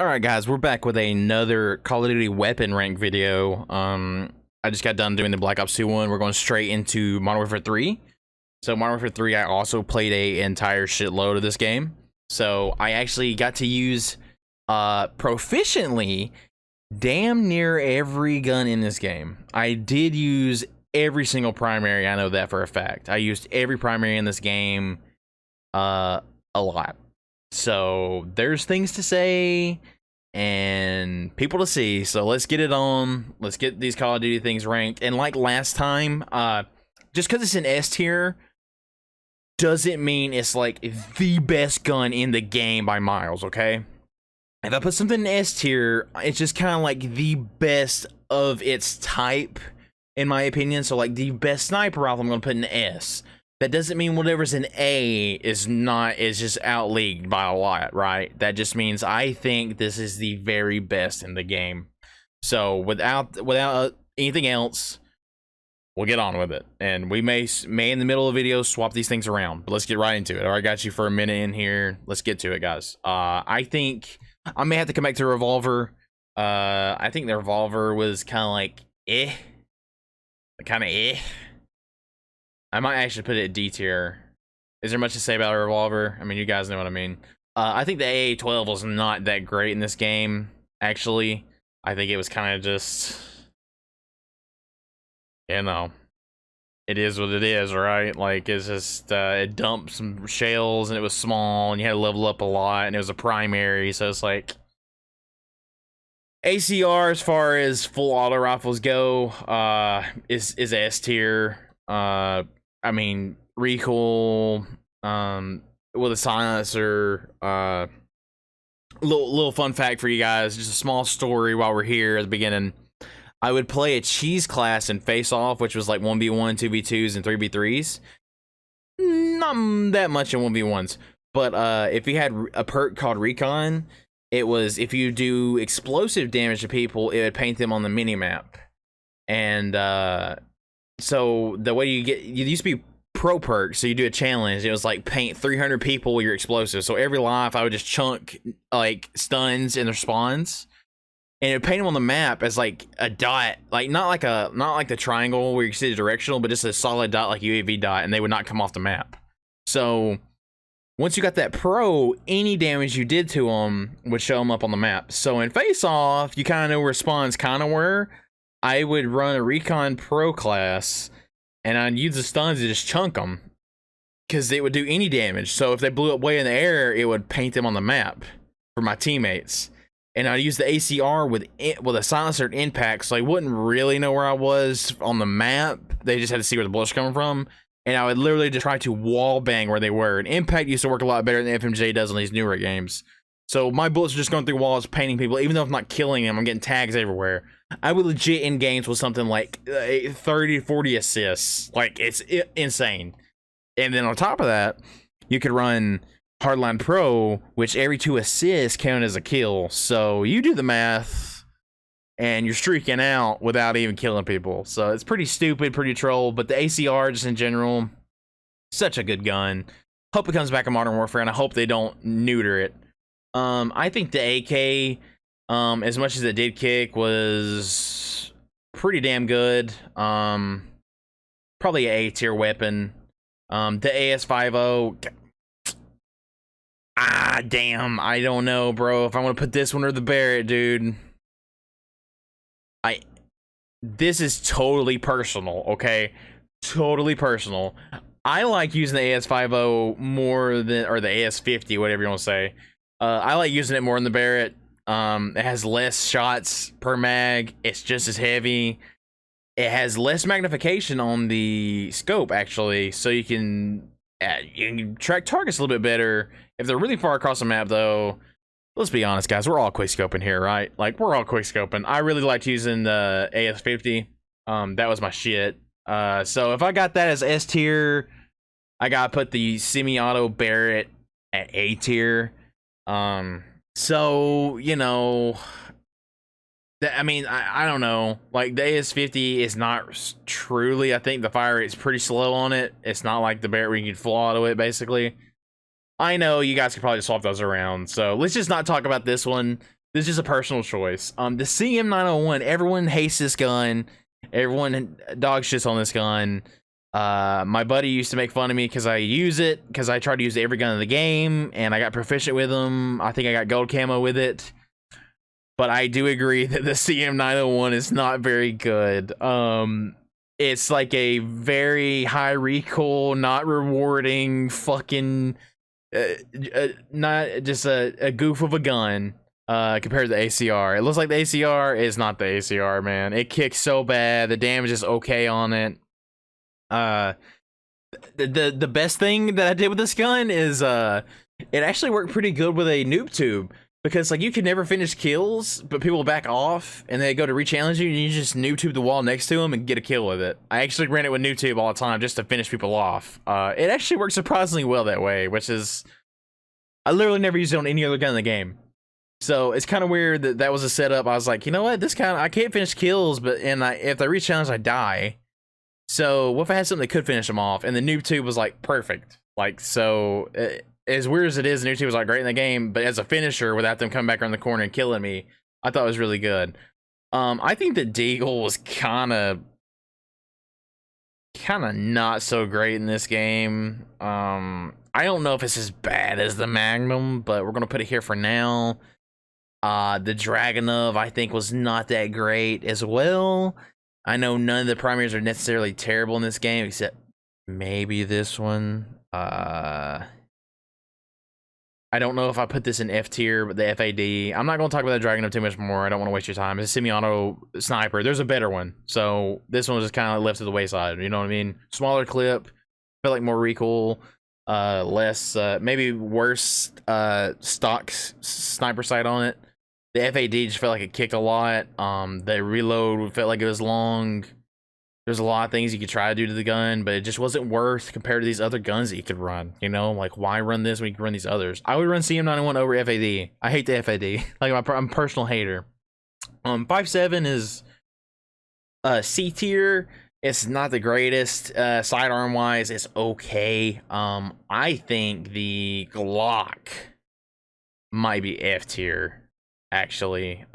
All right, guys, we're back with another Call of Duty weapon rank video. I just got done doing the Black Ops 2 one. We're going straight into Modern Warfare 3. So Modern Warfare 3, I also played a entire shitload of this game. So I actually got to use proficiently damn near every gun in this game. I did use every single primary. I know that for a fact. I used every primary in this game a lot. So there's things to say and people to see. So let's get it on. Let's get these Call of Duty things ranked. And like last time, just because it's an S tier doesn't mean it's like the best gun in the game by miles, okay? If I put something in S tier, it's just kind of like the best of its type, in my opinion. So like the best sniper rifle, I'm gonna put in S. That doesn't mean whatever's an A is just outleagued by a lot, right? That just means I think this is the very best in the game. So without anything else, we'll get on with it. And we may in the middle of the video swap these things around, but let's get right into it. All right, got you for a minute in here. Let's get to it, guys. I think I may have to come back to the revolver. I think the revolver was kind of like I might actually put it at D tier. Is there much to say about a revolver? I mean, you guys know what I mean. I think the AA-12 was not that great in this game, actually. I think it was kind of just, you know, it is what it is, right? Like, it's just, it dumped some shells, and it was small, and you had to level up a lot, and it was a primary, so it's like, ACR, as far as full auto rifles go, is S tier. I mean, recoil, with a silencer. Little fun fact for you guys, just a small story while we're here at the beginning. I would play a cheese class in Face Off, which was like 1v1, 2v2s, and 3v3s. Not that much in 1v1s, but if you had a perk called Recon, it was if you do explosive damage to people, it would paint them on the minimap. And so the way you used to be pro perk, so you do a challenge. It was like paint 300 people with your explosive. So every life I would just chunk like stuns in their spawns, and it would paint them on the map as like a dot, like not like the triangle where you see the directional, but just a solid dot like UAV dot, and they would not come off the map. So once you got that pro, any damage you did to them would show them up on the map. So in Face Off, you kind of know where spawns kind of were. I would run a Recon Pro class, and I'd use the stuns to just chunk them, because it would do any damage. So if they blew up way in the air, it would paint them on the map for my teammates. And I'd use the ACR with a silencer impact, so they wouldn't really know where I was on the map. They just had to see where the bullets coming from. And I would literally just try to wall bang where they were. And impact used to work a lot better than FMJ does on these newer games. So my bullets are just going through walls, painting people. Even though I'm not killing them, I'm getting tags everywhere. I would legit in games with something like 30, 40 assists. Like, it's insane. And then on top of that, you could run Hardline Pro, which every 2 assists count as a kill. So you do the math, and you're streaking out without even killing people. So it's pretty stupid, pretty troll. But the ACR, just in general, such a good gun. Hope it comes back in Modern Warfare, and I hope they don't neuter it. I think the AK, as much as it did kick, was pretty damn good. Probably an A tier weapon. The AS50, damn, I don't know, bro. If I want to put this one or the Barrett, dude. This is totally personal, okay? Totally personal. I like using the AS50 more than, or the AS50, whatever you want to say. I like using it more than the Barrett. It has less shots per mag. It's just as heavy. It has less magnification on the scope, actually, so you can track targets a little bit better. If they're really far across the map, though, let's be honest, guys, we're all quickscoping here, right? Like, we're all quickscoping. I really liked using the AS50. That was my shit. So if I got that as S tier, I gotta put the semi-auto Barrett at A tier. So, you know, I mean, I don't know. Like, the AS50 is not truly, I think the fire rate's pretty slow on it. It's not like the Barrett where you can full auto it, basically. I know you guys could probably swap those around, so let's just not talk about this one. This is just a personal choice. The CM901, everyone hates this gun. Everyone dog shits on this gun. My buddy used to make fun of me because I use it, because I tried to use every gun in the game, and I got proficient with them. I think I got gold camo with it. But I do agree that the CM901 is not very good. It's like a very high recoil, not rewarding, fucking, not just a goof of a gun. Compared to the ACR, it looks like the ACR is not the ACR, man. It kicks so bad. The damage is okay on it. The best thing that I did with this gun is it actually worked pretty good with a noob tube, because like you can never finish kills, but people back off and they go to re-challenge you, and you just noob tube the wall next to them and get a kill with it. I actually ran it with noob tube all the time just to finish people off. It actually works surprisingly well that way, which is, I literally never used it on any other gun in the game. So it's kind of weird that that was a setup. I was like, you know what, this kind of, I can't finish kills, but if I re-challenge, I die. So what if I had something that could finish them off? And the noob tube was like perfect. Like, so as weird as it is, the noob tube was like great in the game, but as a finisher, without them coming back around the corner and killing me, I thought it was really good. I think that Deagle was kind of not so great in this game. I don't know if it's as bad as the Magnum, but we're gonna put it here for now. The Dragunov, I think, was not that great as well. I know none of the primaries are necessarily terrible in this game, except maybe this one. I don't know if I put this in F tier, but the FAD. I'm not going to talk about the Dragunov too much more. I don't want to waste your time. It's a semi-auto sniper. There's a better one. So this one was just kind of left to the wayside. You know what I mean? Smaller clip. Felt like more recoil. Less, maybe worse stock sniper sight on it. The FAD just felt like it kicked a lot. The reload felt like it was long. There's a lot of things you could try to do to the gun, but it just wasn't worth compared to these other guns that you could run. You know, like, why run this when you can run these others? I would run CM91 over FAD. I hate the FAD. Like, I'm a personal hater. 5.7 is C tier. It's not the greatest. Sidearm wise, it's okay. I think the Glock might be F tier, actually.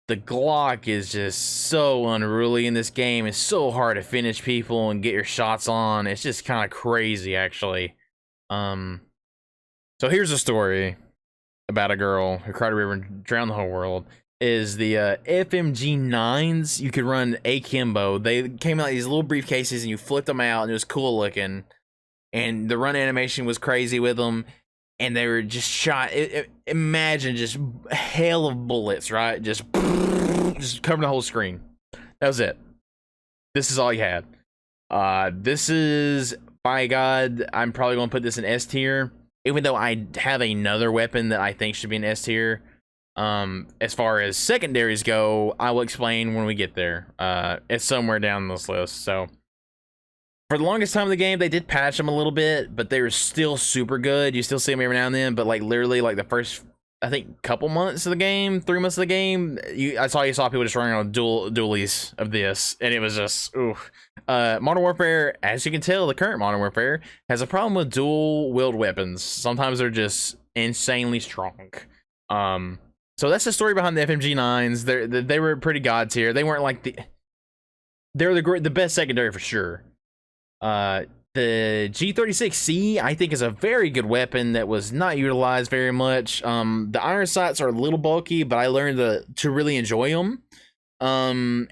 The Glock is just so unruly in this game. It's so hard to finish people and get your shots on. It's just kind of crazy, actually. So here's a story about a girl who cried a river and drowned the whole world. Is the FMG9s. You could run akimbo. They came out these little briefcases and you flipped them out and it was cool looking. And the run animation was crazy with them. And they were just shot. Imagine just hail of bullets, right? Just covering the whole screen. That was it. This is all you had. This is, by God, I'm probably going to put this in S tier. Even though I have another weapon that I think should be in S tier. As far as secondaries go, I will explain when we get there. It's somewhere down this list. So for the longest time of the game, they did patch them a little bit, but they were still super good. You still see them every now and then, but like literally like the first, I think, couple months of the game, 3 months of the game, you saw people just running on dualies of this, and it was just, ooh. Modern Warfare, as you can tell, the current Modern Warfare has a problem with dual wield weapons. Sometimes they're just insanely strong. So that's the story behind the FMG9s. They were pretty god tier. They weren't like they're the best secondary for sure. The G36C, I think, is a very good weapon that was not utilized very much. The iron sights are a little bulky, but I learned to really enjoy them. And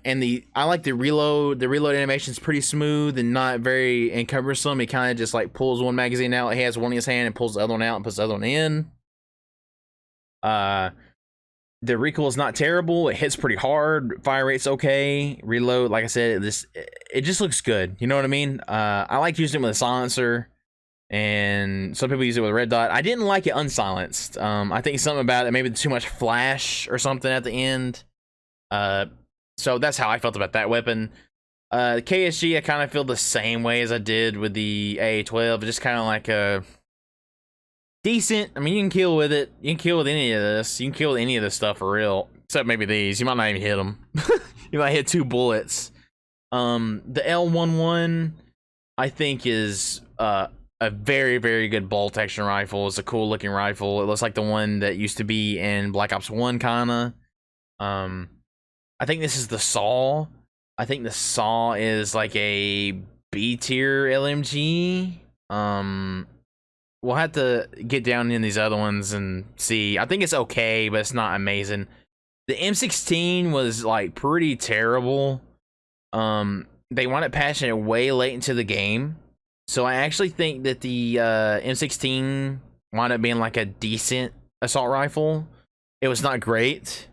I like the reload. The reload animation is pretty smooth and not very encumbersome. It kind of just like pulls one magazine out. He has one in his hand and pulls the other one out and puts the other one in. The recoil is not terrible. It hits pretty hard. Fire rate's okay. Reload, like I said, it just looks good. You know what I mean? I like using it with a silencer, and some people use it with a red dot. I didn't like it unsilenced. I think something about it, maybe too much flash or something at the end. So that's how I felt about that weapon. The KSG, I kind of feel the same way as I did with the AA-12. Just kind of like a decent. I mean, you can kill with it. You can kill with any of this. You can kill with any of this stuff for real. Except maybe these. You might not even hit them. You might hit 2 bullets. The L11, I think, is a very, very good bolt action rifle. It's a cool looking rifle. It looks like the one that used to be in Black Ops 1 kinda. I think this is the Saw. I think the Saw is like a B tier LMG. We'll have to get down in these other ones and see. I think it's okay, but it's not amazing. The M16 was like pretty terrible. They wound up patching it way late into the game. So I actually think that the M16 wound up being like a decent assault rifle. It was not great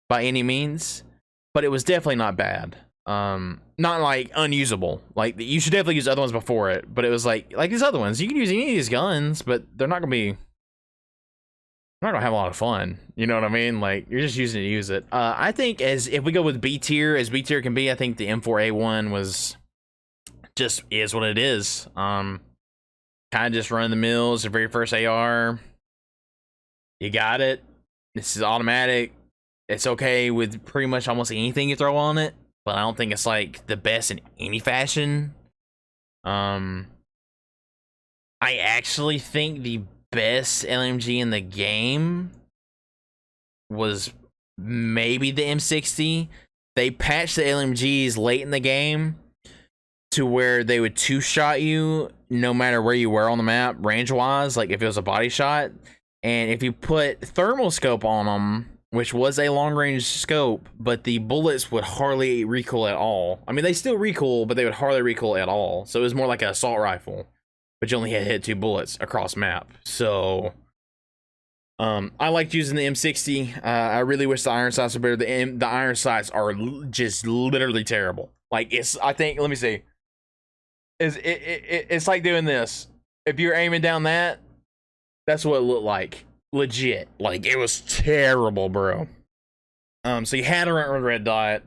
by any means, but it was definitely not bad. Not like unusable. Like you should definitely use other ones before it, but it was like these other ones. You can use any of these guns, but they're not gonna have a lot of fun. You know what I mean? Like you're just using it to use it. I think if we go with B tier as B tier can be, I think the M4A1 was just is what it is. Kind of just run the mills. The very first AR, you got it. This is automatic. It's okay with pretty much almost anything you throw on it, but I don't think it's like the best in any fashion. I actually think the best LMG in the game was maybe the M60. They patched the LMGs late in the game to where they would two-shot you no matter where you were on the map, range-wise, like if it was a body shot. And if you put thermal scope on them, which was a long-range scope, but the bullets would hardly recoil at all. I mean, they still recoil, but they would hardly recoil at all. So it was more like an assault rifle, but you only had to hit 2 bullets across map. So I liked using the M60. I really wish the iron sights were better. The iron sights are just literally terrible. Like I think, let me see. It's like doing this. If you're aiming down that, that's what it looked like. Legit. Like it was terrible, bro. So you had to run with red dot.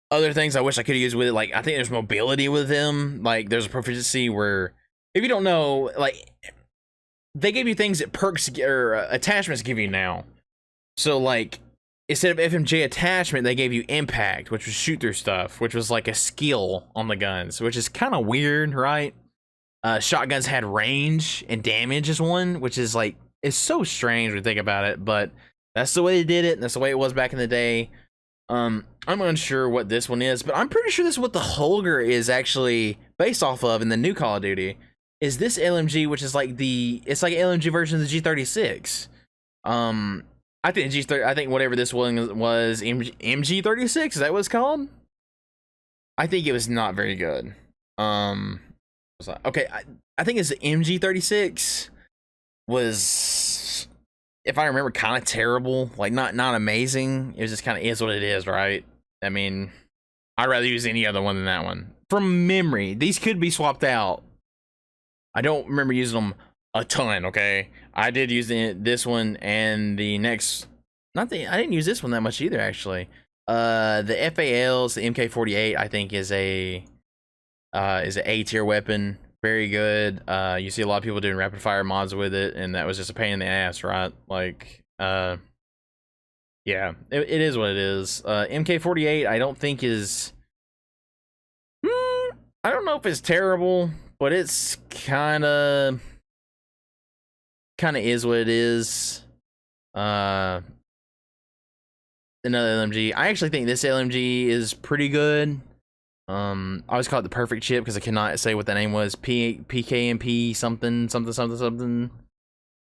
Other things I wish I could have used with it, like I think there's mobility with them. Like there's a proficiency where, if you don't know, like they gave you things that perks or attachments give you now. So like instead of FMJ attachment, they gave you impact, which was shoot through stuff, which was like a skill on the guns, which is kind of weird, right? Shotguns had range and damage as one, which is like, it's so strange when you think about it, but that's the way they did it, and that's the way it was back in the day. I'm unsure what this one is, but I'm pretty sure this is what the Holger is actually based off of in the new Call of Duty. Is this LMG, which is like it's like an LMG version of the G36. I think whatever this one was MG36, is that what it's called? I think it was not very good. Okay, I think it's the MG36 was, if I remember, kind of terrible. Like not amazing. It was just kind of is what it is, right? I mean, I'd rather use any other one than that one. From memory, these could be swapped out. I don't remember using them a ton, okay? I did use this one and the next, I didn't use this one that much either, actually. The FALs, the MK48, I think is an A tier weapon. Very good. You see a lot of people doing rapid fire mods with it, and that was just a pain in the ass, right? Like, yeah, it is what it is. MK48, I don't think is, I don't know if it's terrible, but it's kind of is what it is. Another LMG. I actually think this LMG is pretty good. I always call it the perfect chip because I cannot say what the name was. PKMP something.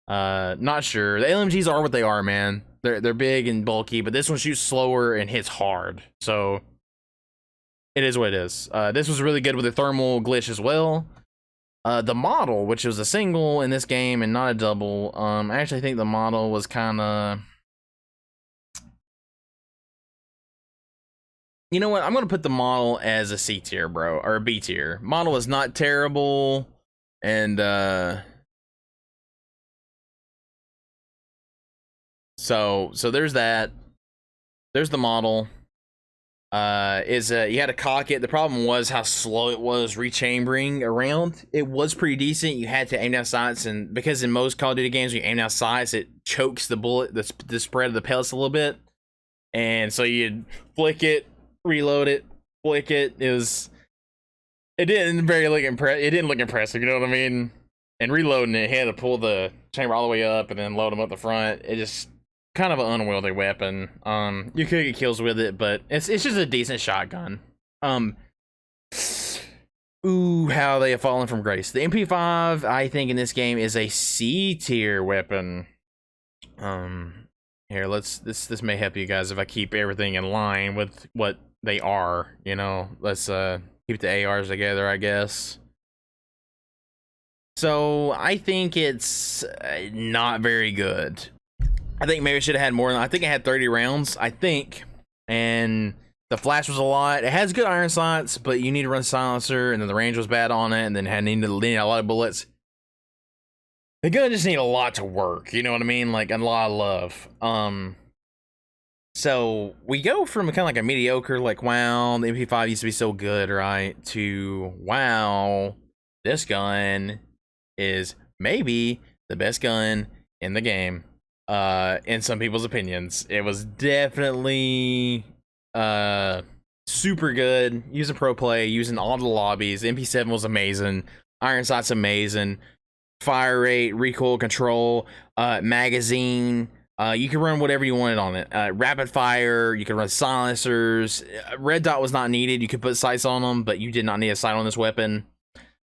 Not sure. The LMGs are what they are, man. They're big and bulky, but this one shoots slower and hits hard. So it is what it is. This was really good with the thermal glitch as well. The model, which was a single in this game and not a double, I actually think the model was kind of, you know what? I'm gonna put the model as a C tier, bro, or a B tier. Model is not terrible, and so there's that. There's the model. You had to cock it. The problem was how slow it was rechambering around. It was pretty decent. You had to aim down sights, and because in most Call of Duty games, when you aim down sights, it chokes the bullet, the spread of the pellets a little bit, and so you'd flick it, reload it, flick it. It didn't look impressive. You know what I mean? and reloading it, he had to pull the chamber all the way up and then load them up the front. It just kind of an unwieldy weapon. You could get kills with it, but it's just a decent shotgun. Ooh, how they have fallen from grace. The MP5, I think in this game is a C tier weapon. Here, this may help you guys if I keep everything in line with what they are, you know. Let's keep the ARs together, I guess. So I think it's not very good. I think maybe it should have had more than, I think it had 30 rounds, I think, and the flash was a lot. It has good iron sights, but you need to run silencer, and then the range was bad on it, and then had needed a lot of bullets. The gun just need a lot to work, you know what I mean? Like a lot of love. So we go from kind of like a mediocre, like, wow, the MP5 used to be so good, right? To, wow, this gun is maybe the best gun in the game. In some people's opinions, it was definitely super good. Using pro play, using all the lobbies. MP7 was amazing. Iron sight's amazing. Fire rate, recoil control, magazine. You can run whatever you wanted on it. Rapid fire. You can run silencers. Red dot was not needed. You could put sights on them, but you did not need a sight on this weapon.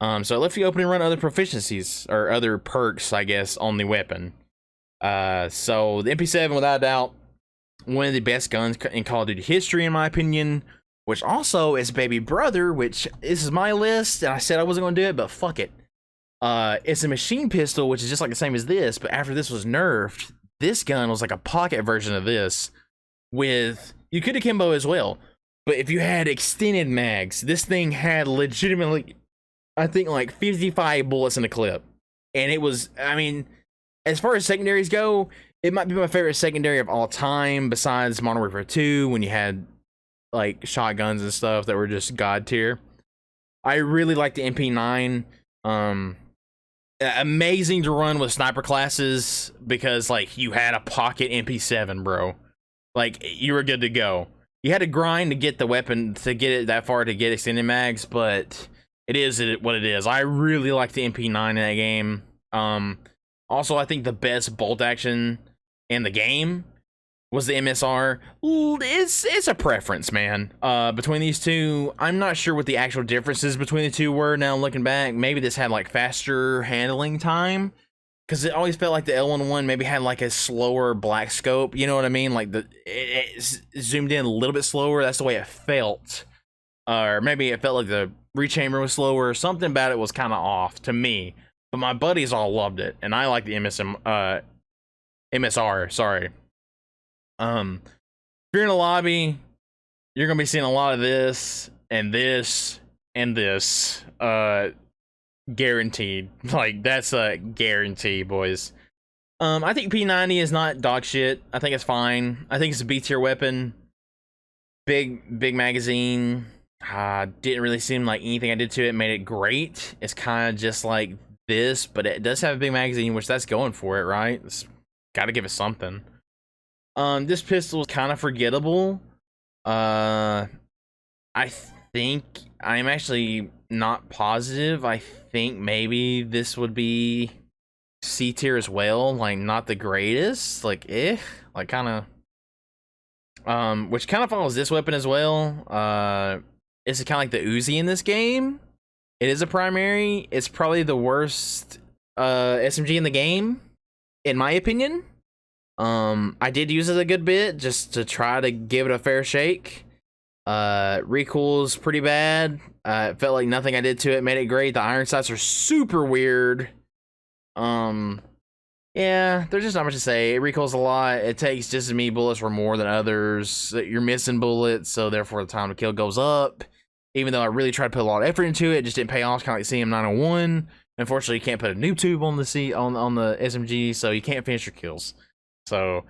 So it left you open and run other proficiencies or other perks, I guess, on the weapon. So the MP7, without a doubt, one of the best guns in Call of Duty history, in my opinion, which also is baby brother, which this is my list, and I said I wasn't going to do it, but fuck it. It's a machine pistol, which is just like the same as this, but after this was nerfed, this gun was like a pocket version of this with, you could akimbo as well, but if you had extended mags, this thing had legitimately, I think, like 55 bullets in the clip. And it was, I mean, as far as secondaries go, it might be my favorite secondary of all time, besides Modern Warfare 2, when you had like shotguns and stuff that were just god tier. I really like the MP9. Amazing to run with sniper classes because like you had a pocket MP7, bro. Like you were good to go. You had to grind to get the weapon, to get it that far to get extended mags, but it is what it is. I really like the MP9 in that game. Also, I think the best bolt action in the game was the MSR. It's a preference, man. Between these two, I'm not sure what the actual differences between the two were now looking back. Maybe this had like faster handling time, because it always felt like the L11 maybe had like a slower black scope. You know what I mean? Like it zoomed in a little bit slower. That's the way it felt. Or maybe it felt like the rechamber was slower. Something about it was kind of off to me. But my buddies all loved it, and I like the MSR. Sorry. If you're in a lobby, you're gonna be seeing a lot of this and this and this. Guaranteed. Like that's a guarantee, boys. I think P90 is not dog shit. I think it's fine. I think it's a B tier weapon. Big magazine. Didn't really seem like anything I did to it made it great. It's kind of just like this, but it does have a big magazine, which that's going for it, right? It's gotta give it something. This pistol is kind of forgettable. I think I'm actually not positive. I think maybe this would be C tier as well. Like not the greatest. Like like kind of. Which kind of follows this weapon as well. It's kind of like the Uzi in this game. It is a primary. It's probably the worst SMG in the game, in my opinion. I did use it a good bit just to try to give it a fair shake. Recoil's pretty bad. It felt like nothing I did to it made it great. The iron sights are super weird. Yeah, there's just not much to say. It recoils a lot. It takes just as many bullets or more than others. You're missing bullets, so therefore the time to kill goes up. Even though I really tried to put a lot of effort into it, it just didn't pay off. It's kind of like CM901. Unfortunately, you can't put a noob tube on the on the SMG, so you can't finish your kills. So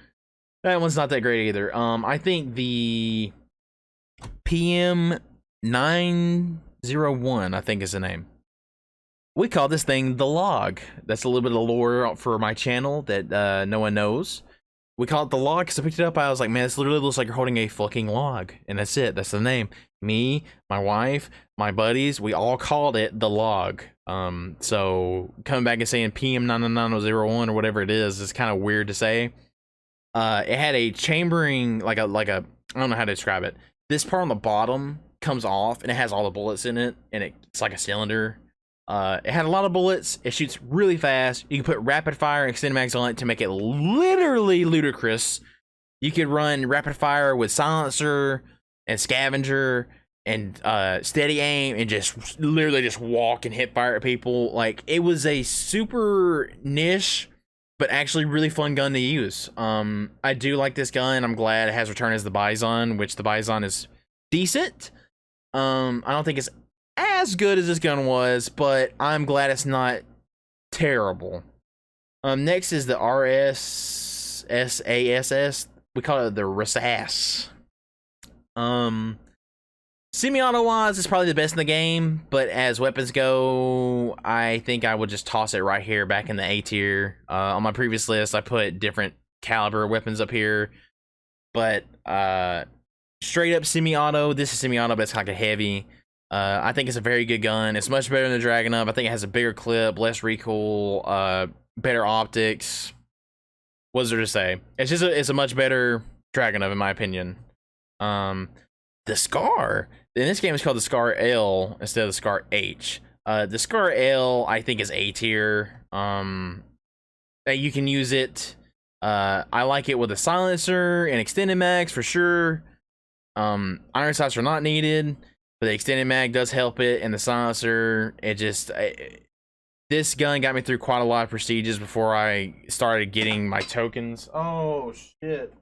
that one's not that great either. I think the PM901, I think is the name. We call this thing the log. That's a little bit of lore for my channel that no one knows. we call it the log because I picked it up. I was like, man, this literally looks like you're holding a fucking log, and that's it. That's the name. Me, my wife, my buddies, we all called it the log. So coming back and saying PM99901 or whatever it is kind of weird to say. It had a chambering, like a I don't know how to describe it. This part on the bottom comes off, and it has all the bullets in it, and it's like a cylinder. It had a lot of bullets. It shoots really fast. You can put rapid fire and extended mags on it to make it literally ludicrous. You could run rapid fire with silencer and scavenger and steady aim and just literally just walk and hip fire at people. Like, it was a super niche but actually really fun gun to use. I do like this gun. I'm glad it has returned as the Bison, which the Bison is decent. I don't think it's as good as this gun was, but I'm glad it's not terrible. Next is the RSSASS. We call it the RSAS. Semi-auto wise, it's probably the best in the game, but as weapons go, I think I would just toss it right here back in the A tier. On my previous list, I put different caliber weapons up here, but straight up semi-auto. This is semi-auto, but it's kind of heavy. I think it's a very good gun. It's much better than the Dragon Up. I think it has a bigger clip, less recoil, better optics. What's there to say? It's a much better Dragon Up in my opinion. The Scar in this game is called the Scar L instead of the Scar H. The Scar L I think is A tier. You can use it. I like it with a silencer and extended mags for sure. Iron sights are not needed, but the extended mag does help it, and the silencer. This gun got me through quite a lot of prestiges before I started getting my tokens. Oh shit.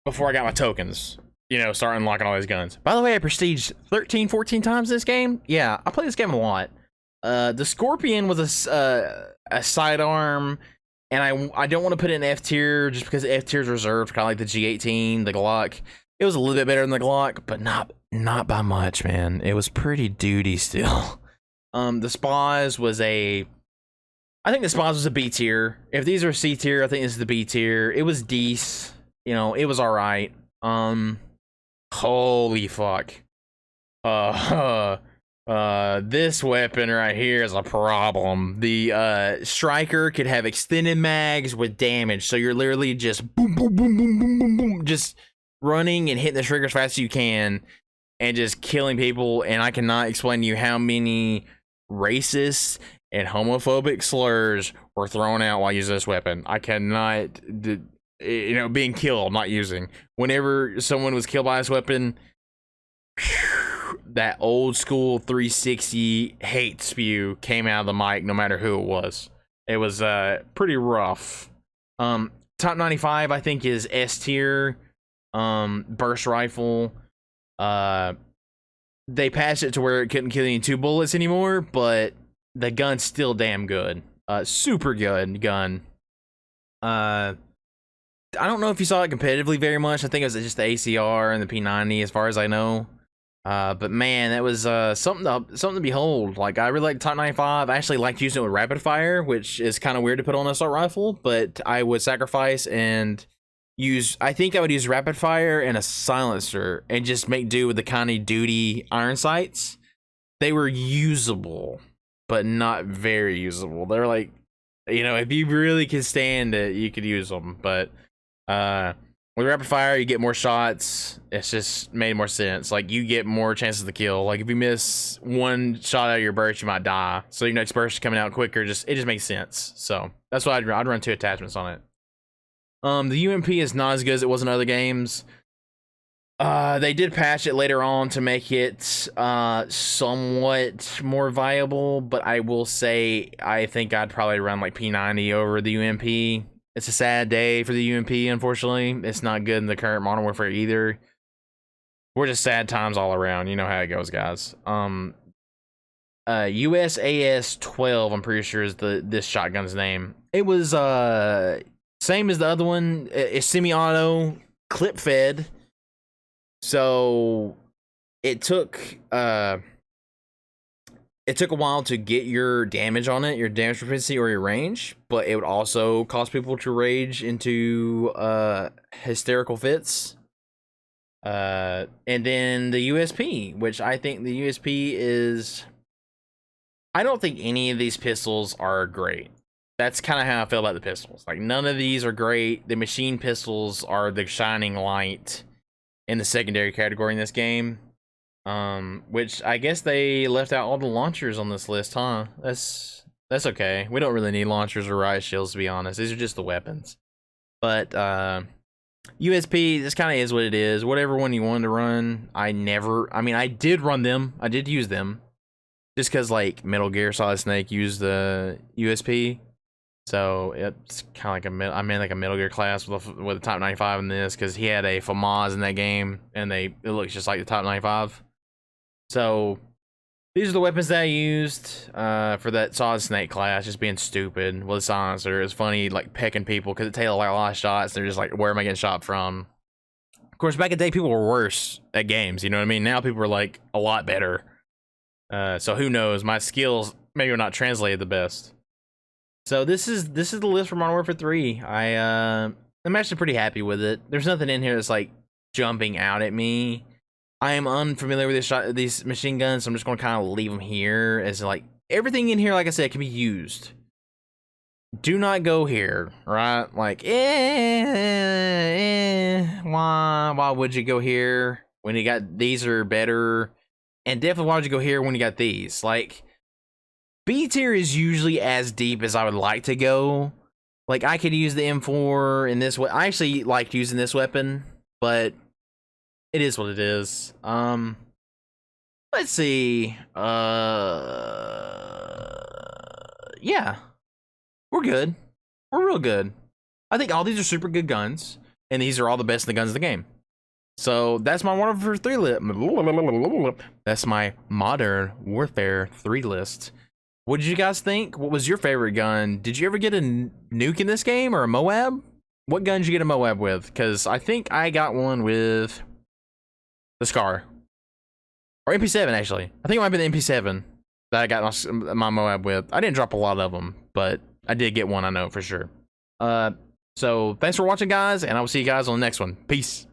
Before I got my tokens, you know, start unlocking all these guns. By the way, I prestiged 13, 14 times this game. Yeah, I play this game a lot. The Scorpion was a sidearm, and I don't want to put it in F tier just because F tier is reserved, kind of like the G18, the Glock. It was a little bit better than the Glock, but not by much, man. It was pretty duty still. The Spas was I think the Spas was a B tier. If these are C tier, I think this is the B tier. It was decent. You know, it was all right. Holy fuck. This weapon right here is a problem. The striker could have extended mags with damage, so you're literally just boom, boom, boom, boom, boom, boom, boom, just running and hitting the trigger as fast as you can, and just killing people. And I cannot explain to you how many racist and homophobic slurs were thrown out while using this weapon. I cannot. You know, being killed, not using. Whenever someone was killed by this weapon, that old school 360 hate spew came out of the mic, no matter who it was. It was pretty rough. Top 95, I think, is S tier. Burst rifle. They patched it to where it couldn't kill you in 2 bullets anymore, but the gun's still damn good. Super good gun. I don't know if you saw it competitively very much. I think it was just the ACR and the P90 as far as I know. But man, that was something to behold. Like, I really like Top 95. I actually liked using it with rapid fire, which is kind of weird to put on an assault rifle, but I would sacrifice and I think I would use rapid fire and a silencer and just make do with the kind of duty iron sights. They were usable, but not very usable. They're like, you know, if you really could stand it, you could use them, but with rapid fire you get more shots. It's just made more sense. Like, you get more chances to kill. Like, if you miss one shot out of your burst, you might die, so your next burst is coming out quicker. It just makes sense. So that's why I'd run 2 attachments on it. The UMP is not as good as it was in other games. They did patch it later on to make it somewhat more viable, but I will say I think I'd probably run like P90 over the UMP. It's a sad day for the UMP, unfortunately. It's not good in the current Modern Warfare either. We're just sad times all around. You know how it goes, guys. USAS 12, I'm pretty sure is this shotgun's name. It was same as the other one. It's semi-auto, clip fed. So it took it took a while to get your damage on it, your damage propensity or your range, but it would also cause people to rage into hysterical fits. And then the USP, which I think the USP is, I don't think any of these pistols are great. That's kind of how I feel about the pistols. Like, none of these are great. The machine pistols are the shining light in the secondary category in this game. Which I guess they left out all the launchers on this list, huh? That's okay. We don't really need launchers or riot shields, to be honest. These are just the weapons. But USP, this kind of is what it is. Whatever one you wanted to run, I did run them. I did use them. Just because, like, Metal Gear Solid Snake used the USP. So it's kind of like like a Metal Gear class with a Type 95 in this, because he had a FAMAS in that game, and it looks just like the Type 95. So these are the weapons that I used for that Solid Snake class, just being stupid with a silencer. It's funny, like, pecking people, because it takes like a lot of shots. They're just like, where am I getting shot from? Of course, back in the day, people were worse at games, you know what I mean? Now people are, like, a lot better. So who knows? My skills maybe are not translated the best. So this is the list for Modern Warfare 3. I'm actually pretty happy with it. There's nothing in here that's like jumping out at me. I am unfamiliar with these machine guns, so I'm just going to kind of leave them here as, like, everything in here, like I said, can be used. Do not go here, right? Like, why would you go here when you got these are better? And definitely, why would you go here when you got these? Like, B tier is usually as deep as I would like to go. Like, I could use the M4 in this way. I actually liked using this weapon, but it is what it is. Let's see. Yeah. We're good. We're real good. I think all these are super good guns, and these are all the best of the guns of the game. So that's my Modern Warfare 3 list. That's my Modern Warfare 3 list. What did you guys think? What was your favorite gun? Did you ever get a nuke in this game, or a Moab? What gun did you get a Moab with? Because I think I got one with the Scar. Or MP7, actually. I think it might be the MP7 that I got my Moab with. I didn't drop a lot of them, but I did get one, I know for sure. So thanks for watching, guys, and I will see you guys on the next one. Peace.